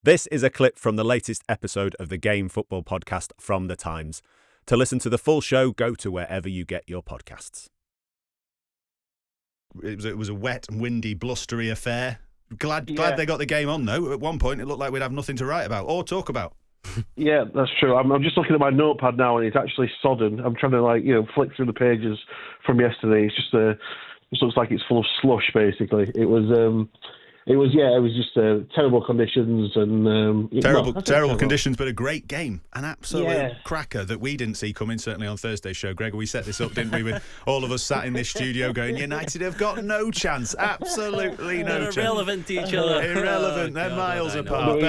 This is a clip from the latest episode of the Game Football podcast from The Times. To listen to the full show, go to wherever you get your podcasts. It was a wet, windy, blustery affair. Glad they got the game on, though. At one point, it looked like we'd have nothing to write about or talk about. Yeah, that's true. I'm just looking at my notepad now, and it's actually sodden. I'm trying to flick through the pages from yesterday. It's just it looks like it's full of slush. Basically, it was just terrible conditions and terrible conditions, but a great game, an absolute cracker that we didn't see coming. Certainly on Thursday's show, Gregor, we set this up, didn't we? With all of us sat in this studio going, United have got no chance, absolutely no chance. They're irrelevant to each other. Irrelevant. They're miles apart.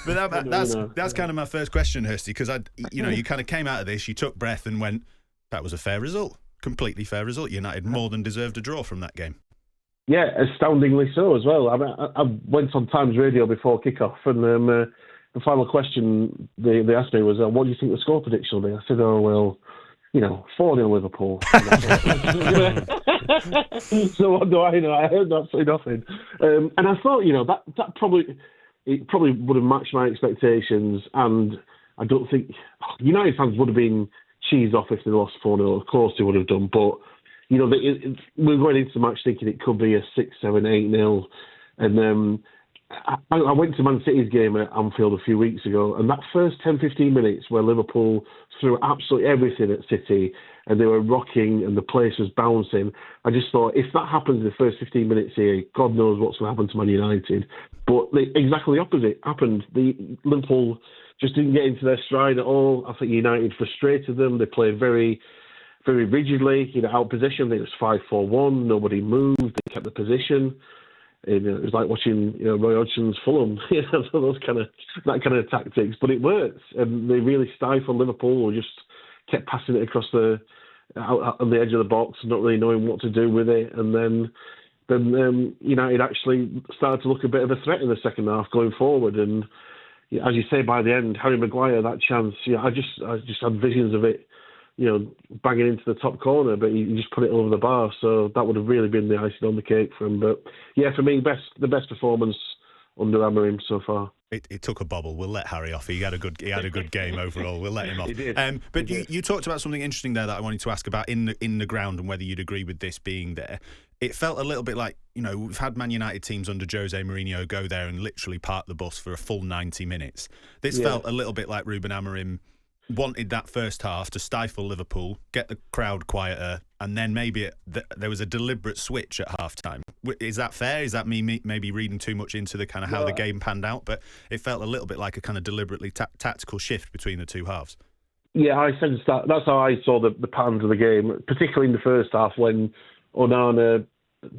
But that's kind of my first question, Hirsty, because you kind of came out of this, you took breath and went, that was a fair result, completely fair result. United more than deserved a draw from that game. Yeah, astoundingly so as well. I went on Times Radio before kickoff, and the final question they asked me was, "What do you think the score prediction will be?" I said, "Oh well, 4-0 Liverpool." So what do I know? I heard absolutely nothing, and I thought, that probably would have matched my expectations, and I don't think United fans would have been cheesed off if they lost 4-0. Of course they would have done, but. We're going into the match thinking it could be a 6, 7, 8-0. And I went to Man City's game at Anfield a few weeks ago, and that first 10, 15 minutes where Liverpool threw absolutely everything at City and they were rocking and the place was bouncing, I just thought, if that happens in the first 15 minutes here, God knows what's going to happen to Man United. But exactly the opposite happened. Liverpool just didn't get into their stride at all. I think United frustrated them. They played very rigidly, out of position. It was 5-4-1. Nobody moved. They kept the position. It was like watching, Roy Hodgson's Fulham. That kind of tactics. But it worked, and they really stifled Liverpool, who just kept passing it across out on the edge of the box, not really knowing what to do with it. And then United actually started to look a bit of a threat in the second half going forward. And as you say, by the end, Harry Maguire, that chance, I just had visions of it. Banging into the top corner, but he just put it over the bar. So that would have really been the icing on the cake for him. But yeah, for me, the best performance under Amorim so far. It took a bobble. We'll let Harry off. He had a good game overall. We'll let him off. He did. But you talked about something interesting there that I wanted to ask about in the ground and whether you'd agree with this being there. It felt a little bit like, we've had Man United teams under Jose Mourinho go there and literally park the bus for a full 90 minutes. This felt a little bit like Rubin Amorim wanted that first half to stifle Liverpool, get the crowd quieter, and then maybe there was a deliberate switch at half-time. Is that fair? Is that me maybe reading too much into the kind of how the game panned out? But it felt a little bit like a kind of deliberately tactical shift between the two halves. Yeah, I sensed that. That's how I saw the patterns of the game, particularly in the first half when Onana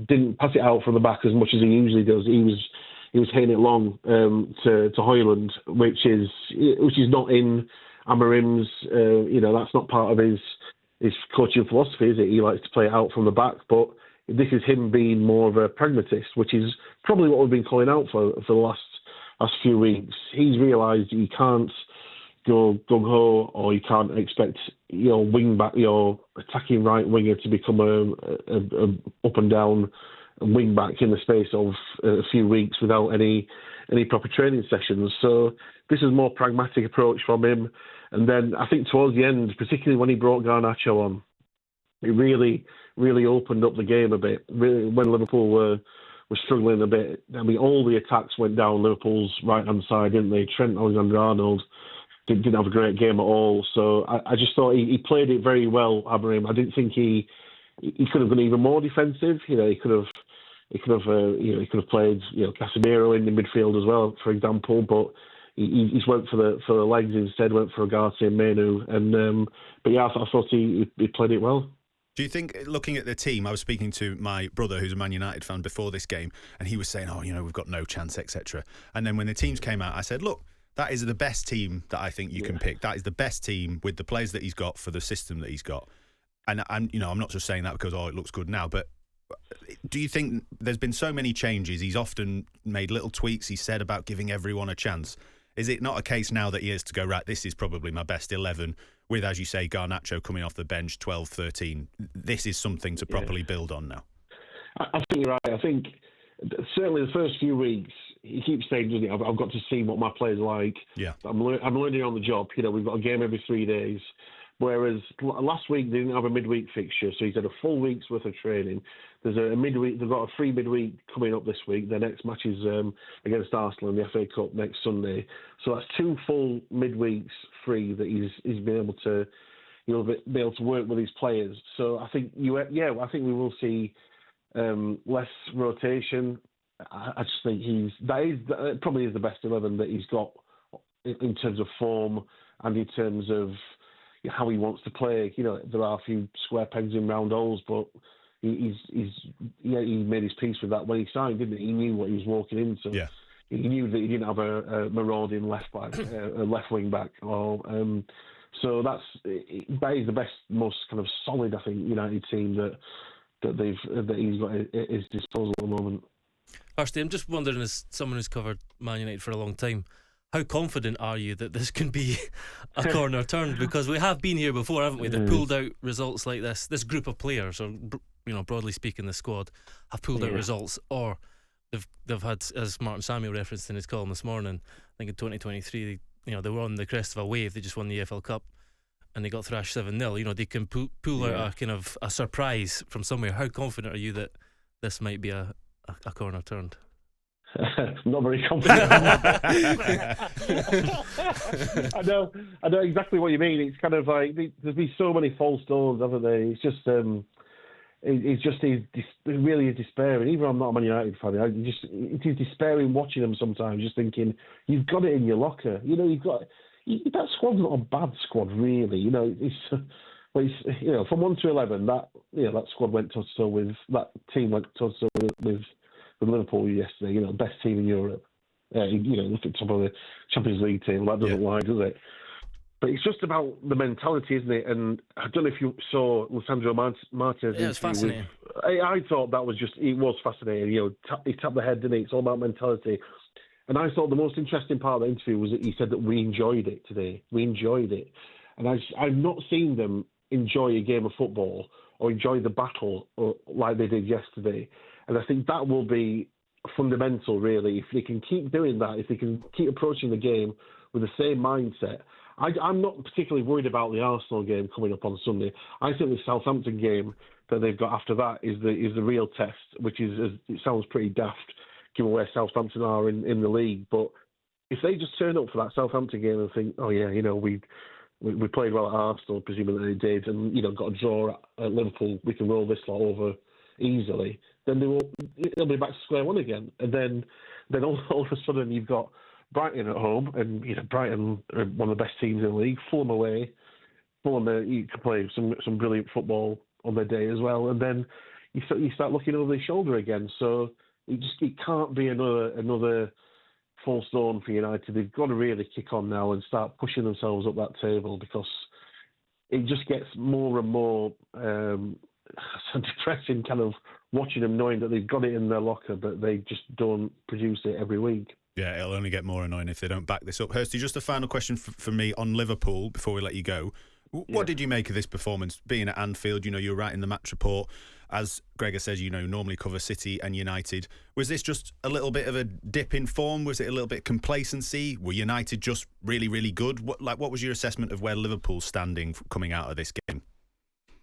didn't pass it out from the back as much as he usually does. He was hitting it long to Hojlund, which is not in Amorim's, that's not part of his coaching philosophy, is it? He likes to play it out from the back, but this is him being more of a pragmatist, which is probably what we've been calling out for the last few weeks. He's realised he can't go gung-ho, or you can't expect your wing-back, your attacking right winger to become a up and down wing-back in the space of a few weeks without any proper training sessions. So this is a more pragmatic approach from him. And then I think towards the end, particularly when he brought Garnacho on, it really, really opened up the game a bit. Really, when Liverpool were struggling a bit, I mean, all the attacks went down Liverpool's right-hand side, didn't they? Trent Alexander Arnold didn't have a great game at all. So I just thought he played it very well, Amorim. I didn't think he could have been even more defensive. He could have played Casemiro in the midfield as well, for example. But he went for the legs instead. Went for Ugarte and Menu. And I thought he played it well. Do you think, looking at the team, I was speaking to my brother who's a Man United fan before this game, and he was saying, we've got no chance, etc. And then when the teams came out, I said, look, that is the best team that I think you can pick. That is the best team with the players that he's got for the system that he's got. And I'm not just saying that because it looks good now, but do you think there's been so many changes? He's often made little tweaks. He said about giving everyone a chance. Is it not a case now that he has to go, right, this is probably my best 11 with, as you say, Garnacho coming off the bench 12, 13. This is something to properly build on now. I think you're right. I think certainly the first few weeks, he keeps saying, doesn't he, I've got to see what my players are like. Yeah. I'm learning on the job. We've got a game every 3 days. Whereas last week they didn't have a midweek fixture, so he's had a full week's worth of training. There's a midweek. They've got a free midweek coming up this week. Their next match is against Arsenal in the FA Cup next Sunday. So that's 2 full midweeks free that he's been able to, be able to work with his players. So I think I think we will see less rotation. I just think that probably is the best 11 that he's got in terms of form and in terms of how he wants to play. There are a few square pegs in round holes, but he made his peace with that when he signed, didn't he? He knew what he was walking into. Yeah. He knew that he didn't have a marauding left back, a left wing back. So that is the best, most kind of solid, I think, United team that he's got at his disposal at the moment. Hirsty, I'm just wondering, as someone who's covered Man United for a long time, how confident are you that this can be a corner turned? Because we have been here before, haven't we? They've pulled out results like this. This group of players, or broadly speaking, the squad, have pulled out results, or they've had, as Martin Samuel referenced in his column this morning, I think in 2023, they were on the crest of a wave. They just won the EFL Cup and they got thrashed 7-0. They can pull out a kind of a surprise from somewhere. How confident are you that this might be a corner turned? Not very confident. I know exactly what you mean. It's kind of like there's been so many false dawns, haven't there? It's just it really is despairing. Even though I'm not a Man United fan, it is despairing watching them sometimes. Just thinking, you've got it in your locker. That squad's not a bad squad, really. It's from 1 to 11. That squad went toe to toe with that team went toe to toe with Liverpool yesterday. Best team in Europe. Look at top of the Champions League team. That doesn't lie, does it? But it's just about the mentality, isn't it? And I don't know if you saw Lisandro Martinez. Yeah, it's fascinating. I thought that was it was fascinating. He tapped the head, didn't he? It's all about mentality. And I thought the most interesting part of the interview was that he said that we enjoyed it today. We enjoyed it. And I've not seen them enjoy a game of football or enjoy the battle like they did yesterday. And I think that will be fundamental, really. If they can keep doing that, if they can keep approaching the game with the same mindset. I'm not particularly worried about the Arsenal game coming up on Sunday. I think the Southampton game that they've got after that is the real test, which is, it sounds pretty daft given where Southampton are in the league. But if they just turn up for that Southampton game and think, oh yeah, we played well at Arsenal, presuming that they did, and got a draw at Liverpool, we can roll this lot over easily, then they'll be back to square one again. And then all of a sudden you've got Brighton at home, and Brighton are one of the best teams in the league. Fulham away, you can play some brilliant football on their day as well. And then you start looking over their shoulder again. So it can't be another false dawn for United. They've got to really kick on now and start pushing themselves up that table, because it just gets more and more depressing, kind of watching them knowing that they've got it in their locker, but they just don't produce it every week. Yeah, it'll only get more annoying if they don't back this up. Hirsty, just a final question for me on Liverpool before we let you go. What did you make of this performance? Being at Anfield, you were writing the match report. As Gregor says, normally cover City and United. Was this just a little bit of a dip in form? Was it a little bit of complacency? Were United just really, really good? What was your assessment of where Liverpool's standing coming out of this game?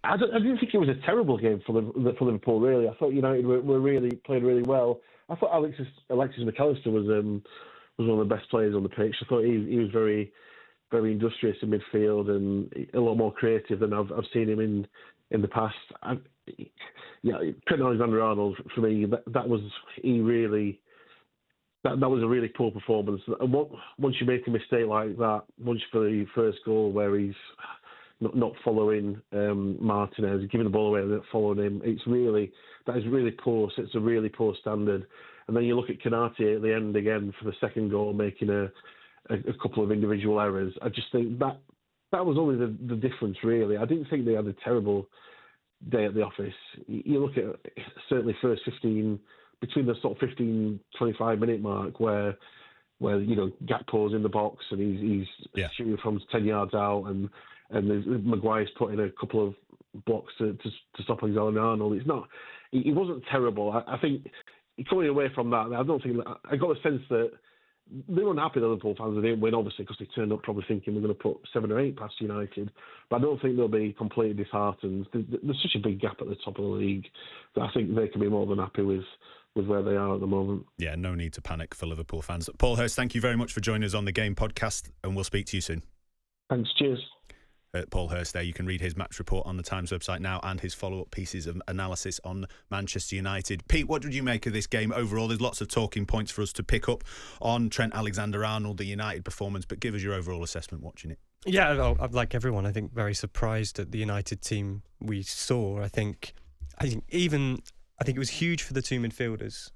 I didn't think it was a terrible game for Liverpool, really. I thought United were played really well. I thought Alexis McAllister was one of the best players on the pitch. I thought he was very, very industrious in midfield and a lot more creative than I've seen him in the past. Trent Alexander Arnold, for me, that was a really poor performance. And once you make a mistake like that, once for the first goal where he's not following Martinez, giving the ball away and not following him, that is really poor. So it's a really poor standard. And then you look at Canate at the end again for the second goal, making a couple of individual errors. I just think that was only the difference, really. I didn't think they had a terrible day at the office. You look at certainly first 15, between the sort of 15-25 minute mark where Gakpo's in the box and he's shooting from 10 yards out, and Maguire's put in a couple of blocks to stop Alexander Arnold. It wasn't terrible. I think coming away from that, I don't think I got the sense that they were unhappy, the Liverpool fans. They didn't win, obviously, because they turned up probably thinking we're going to put 7 or 8 past United. But I don't think they'll be completely disheartened. There's such a big gap at the top of the league that I think they can be more than happy with where they are at the moment. Yeah, no need to panic for Liverpool fans. Paul Hirst, thank you very much for joining us on the Game podcast, and we'll speak to you soon. Thanks, cheers. Paul Hirst there. You can read his match report on the Times website now and his follow-up pieces of analysis on Manchester United. Pete, what did you make of this game overall? There's lots of talking points for us to pick up on Trent Alexander Arnold, the United performance, but give us your overall assessment watching it. Yeah, like everyone, I think very surprised at the United team we saw. I think it was huge for the two midfielders,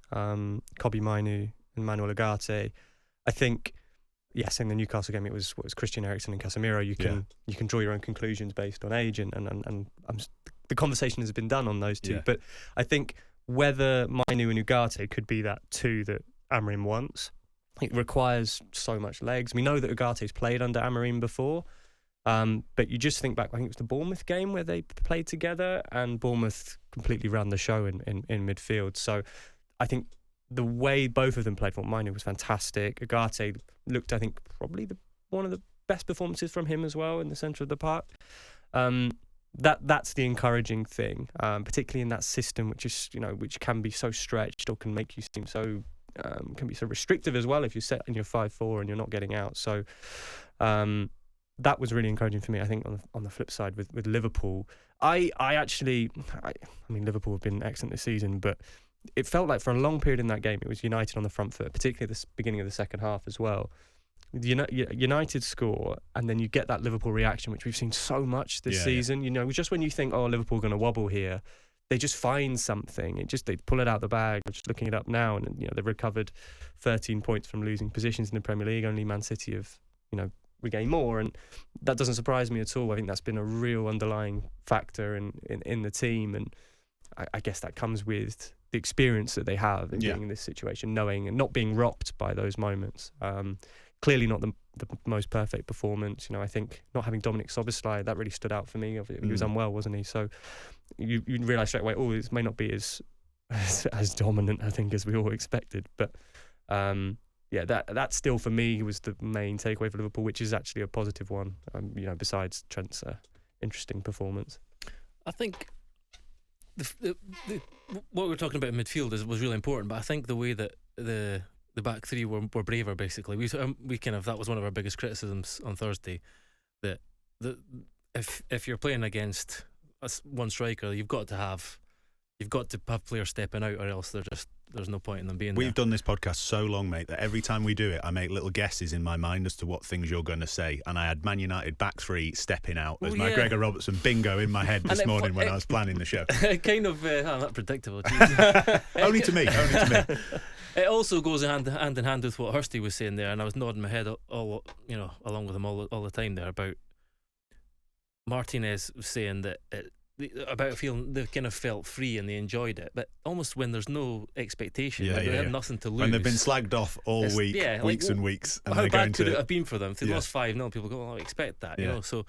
Kobbie Mainoo and Manuel Ugarte. I think, yes, in the Newcastle game, it was Christian Eriksen and Casemiro. You can draw your own conclusions based on age, and the conversation has been done on those two. Yeah. But I think whether Mainoo and Ugarte could be that two that Amorim wants, it requires so much legs. We know that Ugarte's played under Amorim before, but you just think back, I think it was the Bournemouth game where they played together, and Bournemouth completely ran the show in midfield. So I think the way both of them played for Mainoo was fantastic. Ugarte looked, I think, probably one of the best performances from him as well in the centre of the park. That's the encouraging thing, particularly in that system, which can be so stretched or can make you seem so can be so restrictive as well if you're set in your 5-4 and you're not getting out. So that was really encouraging for me. I think on the flip side with Liverpool, I mean Liverpool have been excellent this season, but it felt like for a long period in that game it was United on the front foot, particularly at the beginning of the second half as well. United score, and then you get that Liverpool reaction, which we've seen so much this season. Yeah. Just when you think, oh, Liverpool are going to wobble here, they just find something. They pull it out the bag. I'm just looking it up now, and they've recovered 13 points from losing positions in the Premier League. Only Man City have regained more, and that doesn't surprise me at all. I think that's been a real underlying factor in the team, and I guess that comes with the experience that they have in being in this situation, knowing and not being rocked by those moments. Clearly not the most perfect performance. I think not having Dominic Szoboszlai, that really stood out for me. He was unwell, wasn't he? So you realise straight away, this may not be as dominant, I think, as we all expected. But that still for me was the main takeaway for Liverpool, which is actually a positive one. Besides Trent's interesting performance. I think what we're talking about in midfield was really important, but I think the way that the back three were braver. Basically, that was one of our biggest criticisms on Thursday. That if you're playing against one striker, you've got to have players stepping out, or else there's no point in them being there. We've done this podcast so long, mate, that every time we do it, I make little guesses in my mind as to what things you're going to say. And I had Man United back three stepping out as my Gregor Robertson bingo in my head this morning when I was planning the show. Kind of not predictable. Only to me. It also goes hand in hand with what Hirsty was saying there, and I was nodding my head all along with him all the time there about Martinez saying that about feeling they kind of felt free and they enjoyed it, but almost when there's no expectation, they have nothing to lose. When they've been slagged off all week, weeks and weeks, and how bad could it have been for them if they lost 5-0? People go, I expect that, So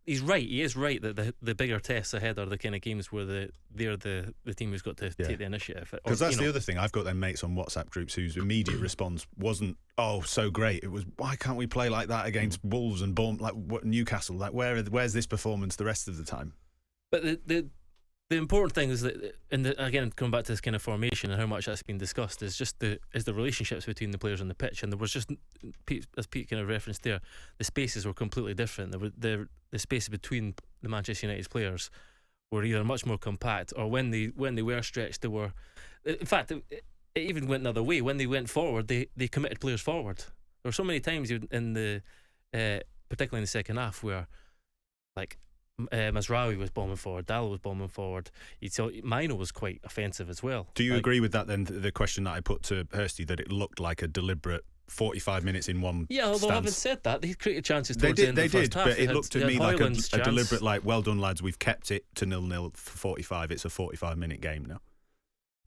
he's right. He is right that the bigger tests ahead are the kind of games where they're the team who's got to take the initiative. Because that's the other thing. I've got them mates on WhatsApp groups whose immediate response wasn't, "Oh, so great." It was, "Why can't we play like that against Wolves and Bournemouth, like Newcastle? Like where's this performance the rest of the time?" But the important thing is that, again, coming back to this kind of formation and how much that's been discussed, is just the relationships between the players on the pitch. And there was just, as Pete kind of referenced there, the spaces were completely different. The spaces between the Manchester United players were either much more compact, or when they were stretched, they were. In fact, it even went the other way. When they went forward, they committed players forward. There were so many times particularly in the second half, where like Mazraoui was bombing forward, Dal was bombing forward. Mainoo was quite offensive as well. Do you agree with that then? The question that I put to Hirsty, that it looked like a deliberate 45 minutes in one although having said that, they created chances towards the end of the first half. But it looked to me like a deliberate, like, well done lads, we've kept it to 0-0 for 45. It's a 45-minute game now.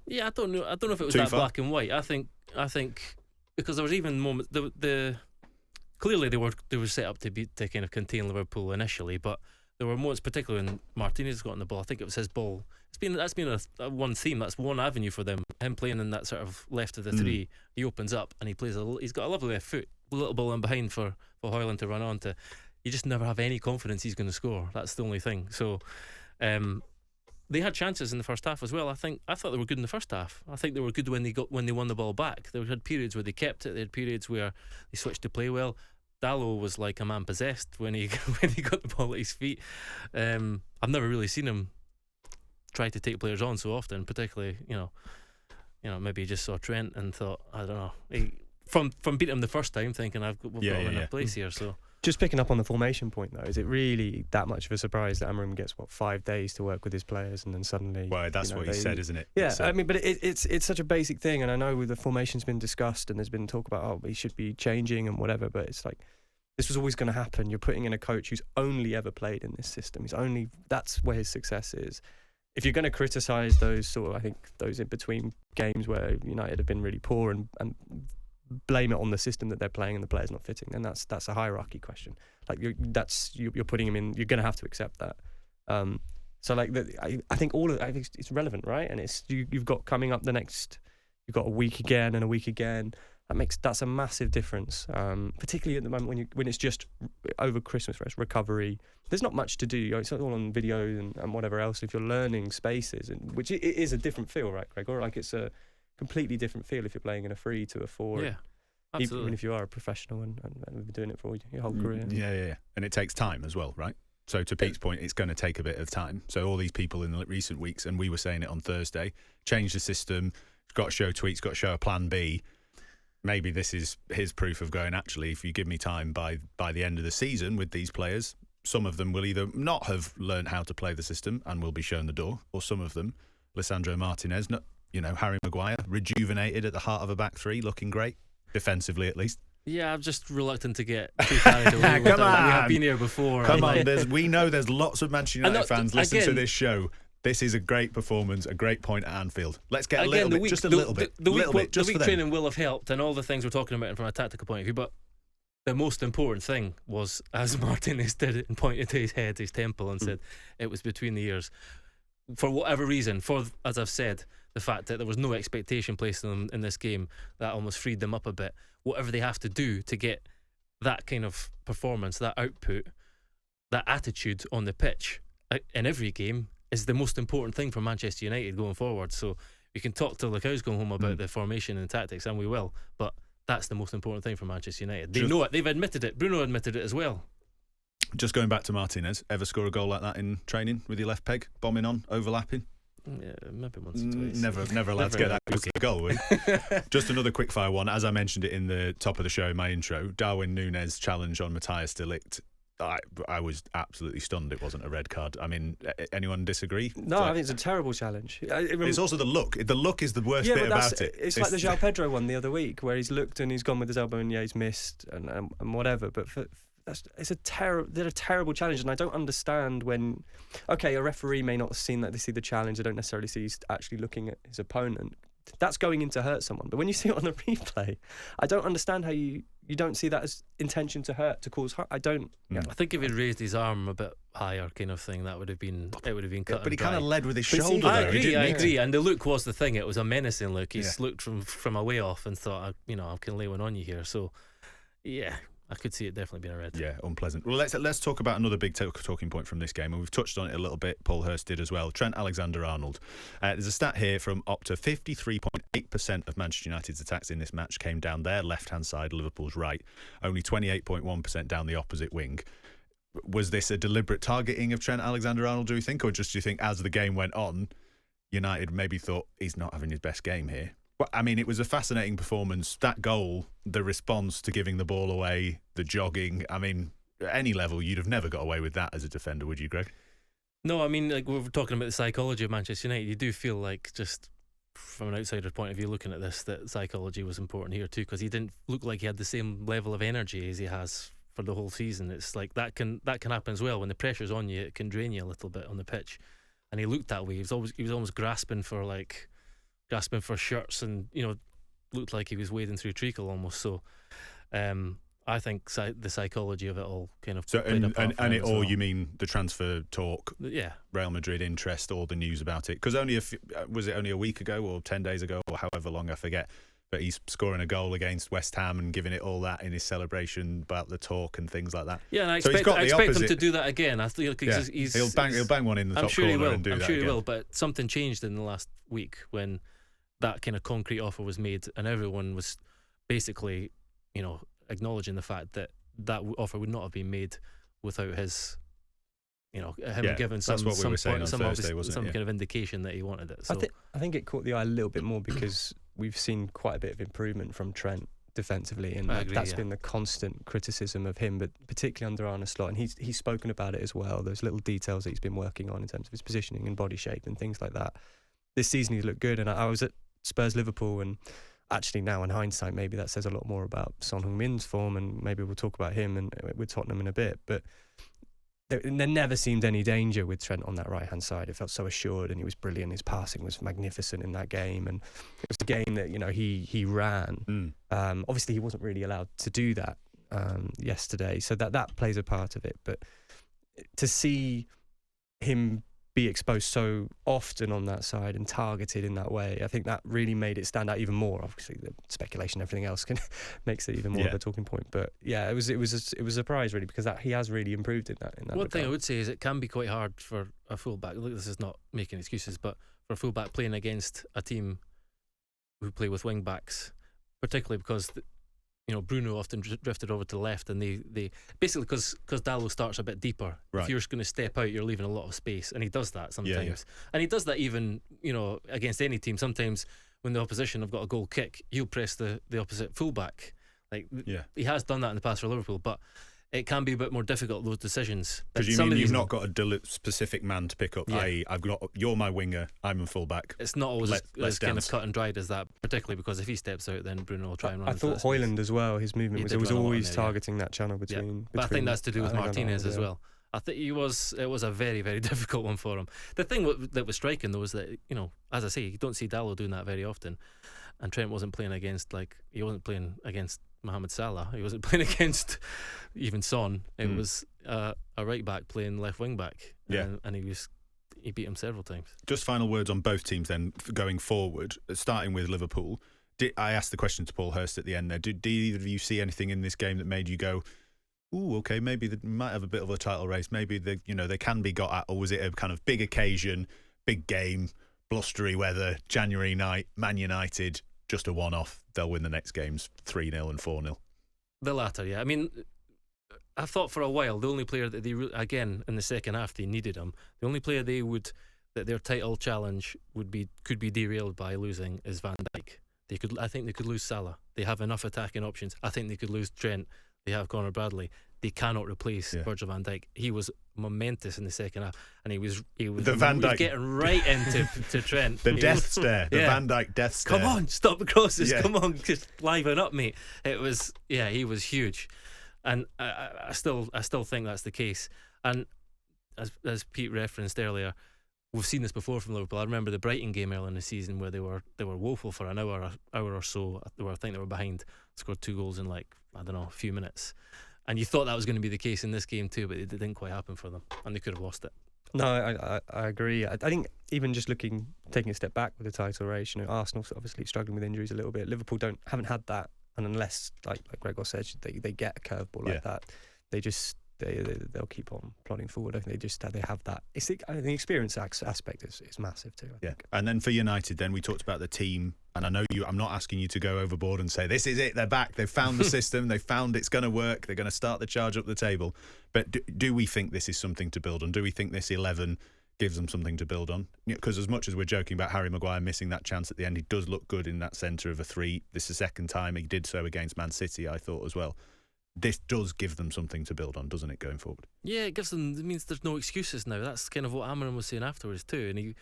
Yeah, I don't know if it was that black and white. I think because there was even moments clearly they were set up to kind of contain Liverpool initially, but there were moments, particularly when Martinez got on the ball. I think it was his ball. That's been a one theme. That's one avenue for them. Him playing in that sort of left of the three. He opens up and he's got a lovely left foot. A little ball in behind for Hojlund to run on to. You just never have any confidence he's going to score. That's the only thing. So they had chances in the first half as well. I thought they were good in the first half. I think they were good when they won the ball back. They had periods where they kept it. They had periods where they switched to play well. Dalot was like a man possessed when he got the ball at his feet. I've never really seen him try to take players on so often, particularly maybe he just saw Trent and thought, I don't know, from beating him the first time, thinking we've got him in a place here. So just picking up on the formation point though, is it really that much of a surprise that Amorim gets 5 days to work with his players and then suddenly? Well, that's what he said, isn't it? Yeah, I mean, but it's such a basic thing, and I know the formation's been discussed and there's been talk about he should be changing and whatever, but it's like this was always going to happen. You're putting in a coach who's only ever played in this system. That's where his success is. If you're going to criticise those those in between games where United have been really poor and blame it on the system that they're playing and the players not fitting, then that's a hierarchy question. Like you're putting him in. You're going to have to accept that. So I think it's relevant, right? And you've got coming up you've got a week again and a week again. That's a massive difference, particularly at the moment when it's just over Christmas rest, recovery. There's not much to do. It's all on videos and whatever else. If you're learning spaces, which it is a different feel, right, Gregor? Like it's a completely different feel if you're playing in a 3 to a 4. Yeah, absolutely. Even if you are a professional and we've been doing it for your whole career. Yeah. And it takes time as well, right? So to Pete's point, it's going to take a bit of time. So all these people in the recent weeks, and we were saying it on Thursday, change the system, got to show tweaks, got to show a plan B. Maybe this is his proof of going, actually, if you give me time by the end of the season with these players, some of them will either not have learned how to play the system and will be shown the door, or some of them, Lisandro Martinez, Harry Maguire, rejuvenated at the heart of a back three, looking great, defensively at least. Yeah, I'm just reluctant to get too carried away with that. We have been here before. Come on, we know there's lots of Manchester United fans listening to this show. This is a great performance, a great point at Anfield. Let's get a little bit, just a little bit. The week training will have helped, and all the things we're talking about from a tactical point of view, but the most important thing was, as Martinez did it and pointed to his head, his temple, and said it was between the ears. For whatever reason, as I've said, the fact that there was no expectation placed on them in this game, that almost freed them up a bit. Whatever they have to do to get that kind of performance, that output, that attitude on the pitch in every game is the most important thing for Manchester United going forward. So we can talk till the cows go home about the formation and tactics, and we will, but that's the most important thing for Manchester United. They know it. They've admitted it. Bruno admitted it as well. Just going back to Martinez, ever score a goal like that in training with your left peg, bombing on, overlapping? Yeah, maybe once or twice. Never allowed to get that close to the goal. Just another quickfire one. As I mentioned it in the top of the show in my intro, Darwin Núñez challenge on Matthias de Ligt. I was absolutely stunned it wasn't a red card. I mean, anyone disagree? No, I think it's a terrible challenge. It's also the look. The look is the worst bit about it. It's like the João Pedro one the other week where he's looked and he's gone with his elbow and he's missed and whatever. But they're a terrible challenge, and I don't understand when. Okay, a referee may not have seen that. They see the challenge. They don't necessarily see he's actually looking at his opponent. That's going in to hurt someone. But when you see it on the replay, I don't understand how you don't see that as intention to hurt, to cause harm. I don't. Yeah. I think if he'd raised his arm a bit higher, kind of thing, it would have been cut. But he kind of led with his shoulder. I agree. And the look was the thing. It was a menacing look. He's looked from a way off and thought, I can lay one on you here. So, yeah. I could see it definitely being a red. Yeah, unpleasant. Well, let's talk about another big talking point from this game, and we've touched on it a little bit. Paul Hirst did as well. Trent Alexander Arnold. There's a stat here from Opta: 53.8% of Manchester United's attacks in this match came down their left-hand side, Liverpool's right. Only 28.1% down the opposite wing. Was this a deliberate targeting of Trent Alexander Arnold, do you think, or just do you think as the game went on, United maybe thought he's not having his best game here? Well, I mean, it was a fascinating performance. That goal, the response to giving the ball away, the jogging. I mean, at any level, you'd have never got away with that as a defender, would you, Greg? No, I mean, like we were talking about the psychology of Manchester United. You do feel like, just from an outsider's point of view, looking at this, that psychology was important here too, because he didn't look like he had the same level of energy as he has for the whole season. It's like that can happen as well. When the pressure's on you, it can drain you a little bit on the pitch. And he looked that way. He was almost grasping for shirts, and looked like he was wading through treacle almost. So I think the psychology of it all kind of So played a part for him it as all, well. you mean the transfer talk, Yeah. Real Madrid interest, all the news about it? Because was it only a week ago or 10 days ago or however long, I forget, but he's scoring a goal against West Ham and giving it all that in his celebration about the talk and things like that. Yeah, and I So he's expect, got the him opposite. to do that again. I think He'll bang one in the I'm top sure he corner will. and do I'm that sure he again. will. But something changed in the last week when that kind of concrete offer was made, and everyone was basically, acknowledging the fact that offer would not have been made without his, him giving some that's what we were saying on Thursday, wasn't it? some Yeah. kind of indication that he wanted it. So I think it caught the eye a little bit more because we've seen quite a bit of improvement from Trent defensively, and I agree, that's yeah. been the constant criticism of him, but particularly under Arne Slot, and he's spoken about it as well. There's little details that he's been working on in terms of his positioning and body shape and things like that. This season he's looked good, and I was at Spurs Liverpool, and actually now in hindsight maybe that says a lot more about Son Heung-min's form, and maybe we'll talk about him and with Tottenham in a bit, but there never seemed any danger with Trent on that right-hand side. It felt so assured, and he was brilliant. His passing was magnificent in that game, and it was a game that he ran. Obviously, he wasn't really allowed to do that yesterday, so that plays a part of it. But to see him be exposed so often on that side and targeted in that way, I think that really made it stand out even more. Obviously, the speculation, everything else makes it even more of a talking point. But yeah, it was a surprise really, because he has really improved in that. One thing I would say is it can be quite hard for a fullback. Look, this is not making excuses, but for a fullback playing against a team who play with wing backs, particularly because Bruno often drifted over to the left, and they basically because Dalot starts a bit deeper. Right. If you're going to step out, you're leaving a lot of space, and he does that sometimes. Yeah. And he does that even against any team. Sometimes when the opposition have got a goal kick, he'll press the opposite fullback. He has done that in the past for Liverpool, but it can be a bit more difficult, those decisions. Because you mean you've not got a specific man to pick up, i.e. you're my winger, I'm a fullback. It's not always Let's as kind of dance. cut and dried as that, particularly because if he steps out, then Bruno will try and run. I into thought that space. Hojlund as well, his movement He was did run a lot always in there, targeting that channel between. But I think that's to do with I think Martinez as yeah. well. I think it was a very, very difficult one for him. The thing that was striking though is that, as I say, you don't see Dalot doing that very often, and Trent wasn't playing against Mohamed Salah. He wasn't playing against even Son. It was a right back playing left wing back, and he beat him several times. Just final words on both teams then, going forward, starting with Liverpool. I asked the question to Paul Hirst at the end there. Did either of you see anything in this game that made you go, ooh, okay, maybe they might have a bit of a title race, maybe they can be got at, or was it a kind of big occasion, big game, blustery weather, January night, Man United, just a one-off, they'll win the next games 3-0 and 4-0? The latter, yeah. I mean, I thought for a while the only player that again in the second half they needed him. The only player that their title challenge could be derailed by losing is Van Dijk. I think they could lose Salah. They have enough attacking options. I think they could lose Trent. They have Conor Bradley. They cannot replace Virgil van Dijk. He was momentous in the second half, and he was the Van Dijk getting right into to Trent. The death stare, the Van Dijk death stare. Come on, stop the crosses. Come on, just liven up, mate. It was he was huge, and I still think that's the case. And as Pete referenced earlier, we've seen this before from Liverpool. I remember the Brighton game earlier in the season where they were woeful for an hour or so. I think they were behind, scored 2 goals in a few minutes. And you thought that was going to be the case in this game too, but it didn't quite happen for them, and they could have lost it. No, I agree. I think even just taking a step back with the title race, Arsenal's obviously struggling with injuries a little bit. Liverpool haven't had that, and unless like Gregor said, they get a curveball like that, they'll keep on plodding forward. I think they have that. I think the experience aspect is massive too. I think. And then for United, then we talked about the team, and I know I'm not asking you to go overboard and say this is it. They're back. They've found the system. They found it's going to work. They're going to start the charge up the table. But do we think this is something to build on? Do we think this 11 gives them something to build on? Because as much as we're joking about Harry Maguire missing that chance at the end, he does look good in that centre of a 3. This is the second time he did so against Man City, I thought as well. This does give them something to build on, doesn't it, going forward? Yeah, it means there's no excuses now. That's kind of what Amorim was saying afterwards too, and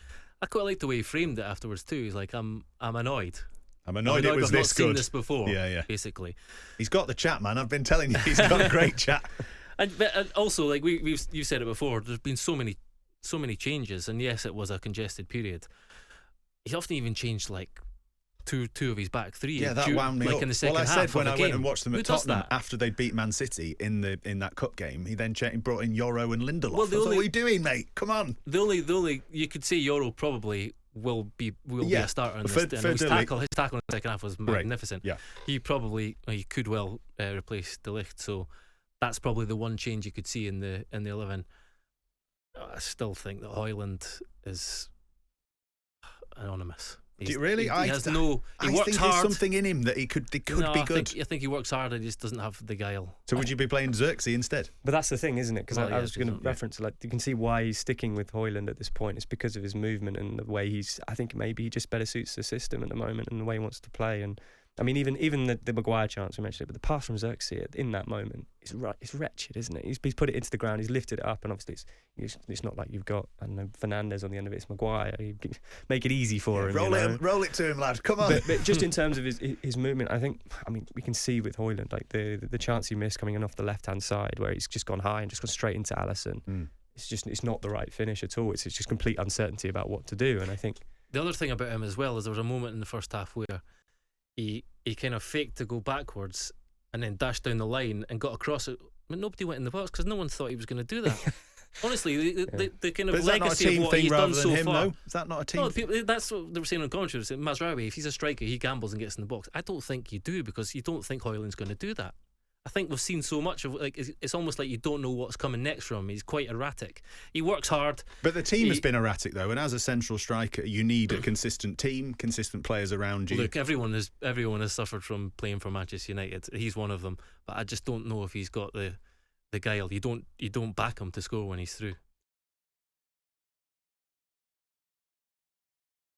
I quite liked the way he framed it afterwards too. He's like, I'm annoyed. I'm annoyed it was I've this not good. seen this before. Yeah. Basically, he's got the chat, man. I've been telling you, he's got a great chat. And also, like you've said it before, there's been so many changes, and yes, it was a congested period. He often even changed like two of his back three. Yeah, that wound me like up. in the second I half said when of a I went game. and watched them Who at does Tottenham that? after they'd beat Man City in that cup game, he then brought in Yoro and Lindelof. Well, I thought, what are you doing, mate? Come on. The only you could say Yoro probably will be a starter in this. And his tackle in the second half was magnificent. Yeah, he could well replace De Ligt. So that's probably the one change you could see in the 11. I still think that Hojlund is anonymous. Do you really? He I works think hard. there's something in him that he could be good. I think he works hard and he just doesn't have the guile. So would you be playing Zirkzee instead? But that's the thing, isn't it? Because I was going to yeah. reference, like, you can see why he's sticking with Hojlund at this point. It's because of his movement and the way I think maybe he just better suits the system at the moment and the way he wants to play. And I mean, even the Maguire chance we mentioned it, but the pass from Zirkzee in that moment is it's wretched, isn't it? He's put it into the ground, he's lifted it up, and obviously it's not like you've got, I don't know, Fernandes on the end of it. It's Maguire. Make it easy for him. Roll it to him, lad. Come on. But just in terms of his movement, I mean, we can see with Hojlund, like the chance he missed coming in off the left hand side where he's just gone high and just gone straight into Alisson. It's not the right finish at all. It's just complete uncertainty about what to do. And I think the other thing about him as well is there was a moment in the first half where he kind of faked to go backwards and then dashed down the line and got across it. But nobody went in the box because no one thought he was going to do that. Honestly, the kind of legacy of what he's done so far. Though? Is that not a team thing? That's what they were saying on commentary. Mazraoui, if he's a striker, he gambles and gets in the box. I don't think you do, because you don't think Hojlund's going to do that. I think we've seen so much of, like, it's almost like you don't know what's coming next from him. He's quite erratic. He works hard. But the team has been erratic though, and as a central striker, you need a consistent team, consistent players around you. Look, everyone has suffered from playing for Manchester United. He's one of them. But I just don't know if he's got the guile. You don't back him to score when he's through.